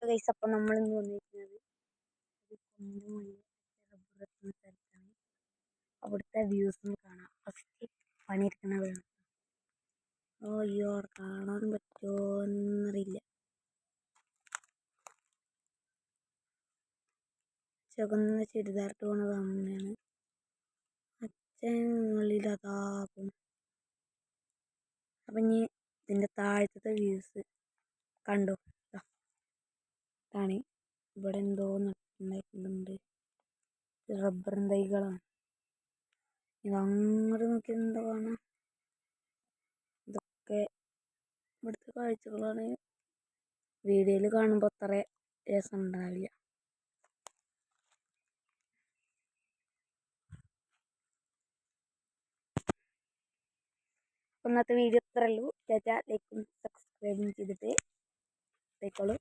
Guys, അപ്പം നമ്മൾ ഇന്ന് വന്നിരിക്കുന്നത് ഒരു കുന്നുമണി റബ്ബർ എത്തുന്ന സ്ഥലത്താണ്. അവിടുത്തെ വ്യൂസും കാണാം. ഫസ്റ്റ് പണിയെടുക്കുന്നത് കാണാം. അയ്യോ, കാണാൻ പറ്റുമോന്നറിയില്ല. ചുവന്ന ചുരിദാറിട്ട് പോണത് അമ്മയാണ്. അച്ഛൻ മുകളിലതാകും. അപ്പം ഇനി ഇതിൻ്റെ താഴത്തെ വ്യൂസ് കണ്ടോ. ഇതാണ്. ഇവിടെ എന്തോ നട്ടുണ്ടാക്കുന്നുണ്ട്. റബ്ബർ തൈകളാണ്. ഇത് അങ്ങോട്ട് നോക്കി എന്താ കാണാം. ഇതൊക്കെ ഇവിടുത്തെ കാഴ്ചകളാണ്. വീഡിയോയിൽ കാണുമ്പോൾ അത്ര രസം ഉണ്ടാവില്ല. ഇന്നത്തെ വീഡിയോ ഇത്രയേ ഉള്ളൂ. ലൈക്കും സബ്സ്ക്രൈബും ചെയ്തിട്ട് പോയിക്കോളൂ.